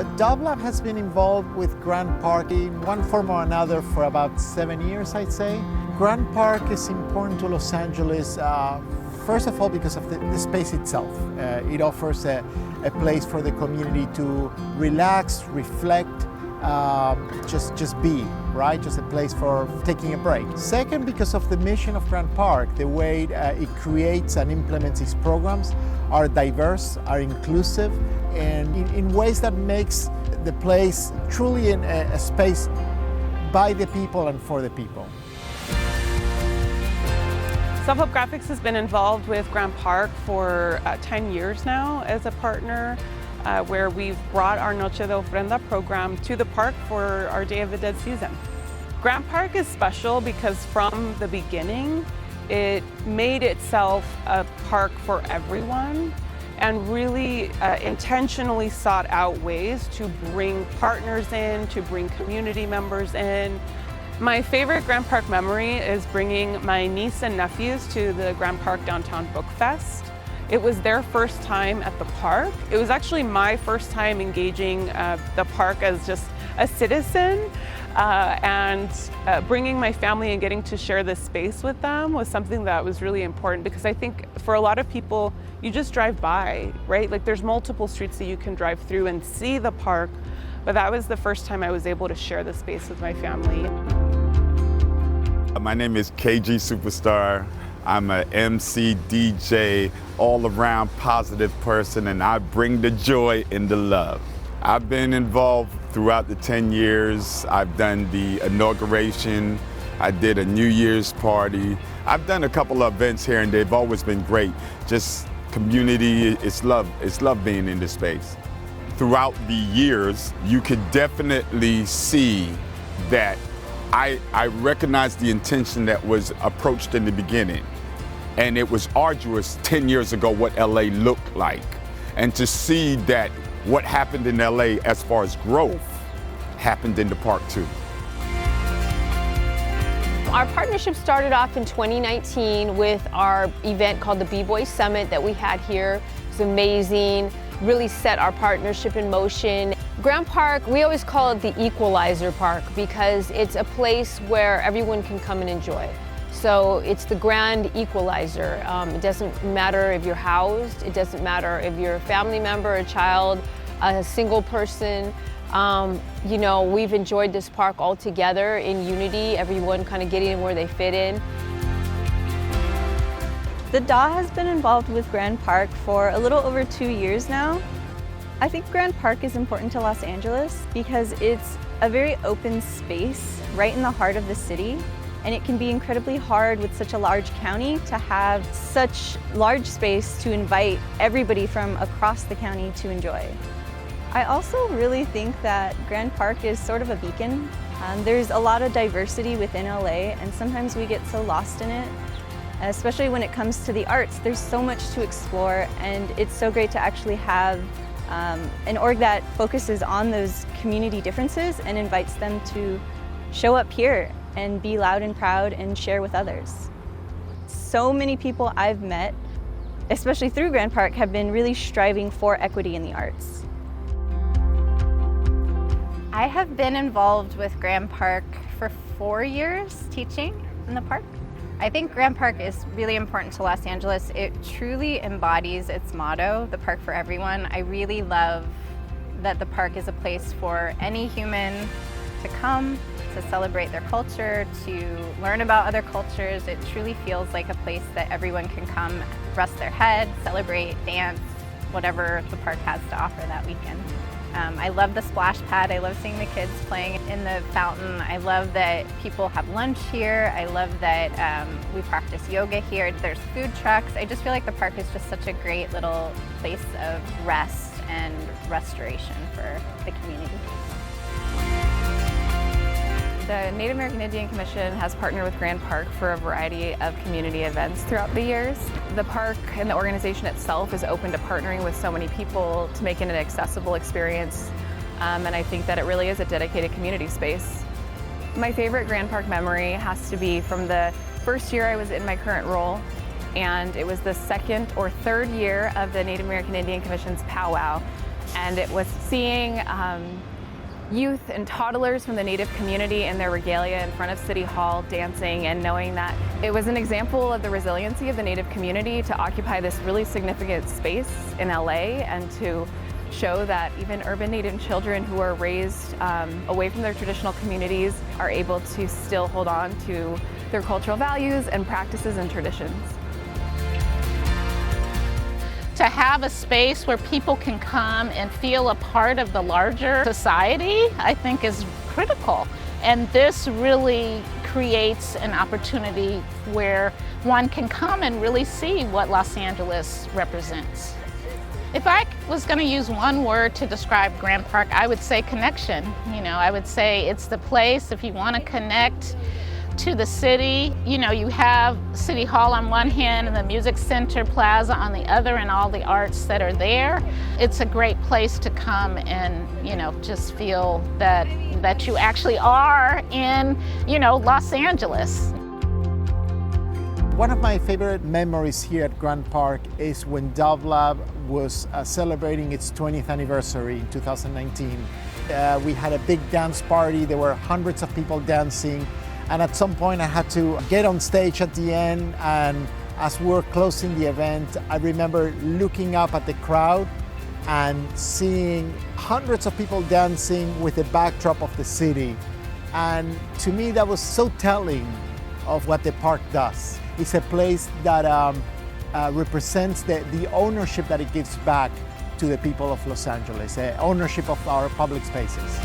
Dublab has been involved with Grant Park in one form or another for about 7 years, I'd say. Grant Park is important to Los Angeles, first of all, because of the space itself. It offers a place for the community to relax, reflect, just be, right? Just a place for taking a break. Second, because of the mission of Grant Park, the way it creates and implements its programs are diverse, are inclusive, and in ways that makes the place truly a space by the people and for the people. Self-Help Graphics has been involved with Grant Park for 10 years now as a partner, where we've brought our Noche de Ofrenda program to the park for our Day of the Dead season. Grant Park is special because from the beginning, it made itself a park for everyone and really intentionally sought out ways to bring partners in, to bring community members in. My favorite Grant Park memory is bringing my niece and nephews to the Grant Park Downtown Book Fest. It was their first time at the park. It was actually my first time engaging the park as just a citizen, and bringing my family and getting to share this space with them was something that was really important, because I think for a lot of people, you just drive by, right? Like there's multiple streets that you can drive through and see the park, but that was the first time I was able to share the space with my family. My name is KG Superstar. I'm a MC, DJ, all-around positive person, and I bring the joy and the love. I've been involved throughout the 10 years. I've done the inauguration. I did a New Year's party. I've done a couple of events here and they've always been great. Just community, it's love being in this space. Throughout the years, you could definitely see that I recognized the intention that was approached in the beginning. And it was arduous 10 years ago what LA looked like. And to see that what happened in LA as far as growth happened in the park too. Our partnership started off in 2019 with our event called the B-Boy Summit that we had here. It was amazing, really set our partnership in motion. Grant Park, we always call it the equalizer park because it's a place where everyone can come and enjoy. So it's the grand equalizer. It doesn't matter if you're housed, it doesn't matter if you're a family member, a child, a single person. You know, we've enjoyed this park all together in unity, everyone kind of getting in where they fit in. The DAW has been involved with Grant Park for a little over 2 years now. I think Grant Park is important to Los Angeles because it's a very open space right in the heart of the city, and it can be incredibly hard with such a large county to have such large space to invite everybody from across the county to enjoy. I also really think that Grant Park is sort of a beacon. There's a lot of diversity within LA, and sometimes we get so lost in it, especially when it comes to the arts. There's so much to explore, and it's so great to actually have an org that focuses on those community differences and invites them to show up here and be loud and proud and share with others. So many people I've met, especially through Grant Park, have been really striving for equity in the arts. I have been involved with Grant Park for 4 years teaching in the park. I think Grant Park is really important to Los Angeles. It truly embodies its motto, the park for everyone. I really love that the park is a place for any human to come, to celebrate their culture, to learn about other cultures. It truly feels like a place that everyone can come, rest their head, celebrate, dance, whatever the park has to offer that weekend. I love the splash pad. I love seeing the kids playing in the fountain. I love that people have lunch here. I love that we practice yoga here. There's food trucks. I just feel like the park is just such a great little place of rest and restoration for the community. The Native American Indian Commission has partnered with Grant Park for a variety of community events throughout the years. The park and the organization itself is open to partnering with so many people to make it an accessible experience, and I think that it really is a dedicated community space. My favorite Grant Park memory has to be from the first year I was in my current role, and it was the second or third year of the Native American Indian Commission's powwow. And it was seeing youth and toddlers from the Native community in their regalia in front of City Hall dancing, and knowing that it was an example of the resiliency of the Native community to occupy this really significant space in LA, and to show that even urban Native children who are raised away from their traditional communities are able to still hold on to their cultural values and practices and traditions. To have a space where people can come and feel a part of the larger society, I think is critical. And this really creates an opportunity where one can come and really see what Los Angeles represents. If I was going to use one word to describe Grant Park, I would say connection. You know, I would say it's the place if you want to connect to the city. You know, you have City Hall on one hand and the Music Center Plaza on the other, and all the arts that are there. It's a great place to come and, you know, just feel that you actually are in, you know, Los Angeles. One of my favorite memories here at Grant Park is when Dove Lab was celebrating its 20th anniversary in 2019. We had a big dance party. There were hundreds of people dancing. And at some point I had to get on stage at the end, and as we were closing the event, I remember looking up at the crowd and seeing hundreds of people dancing with the backdrop of the city. And to me that was so telling of what the park does. It's a place that represents the ownership that it gives back to the people of Los Angeles, ownership of our public spaces.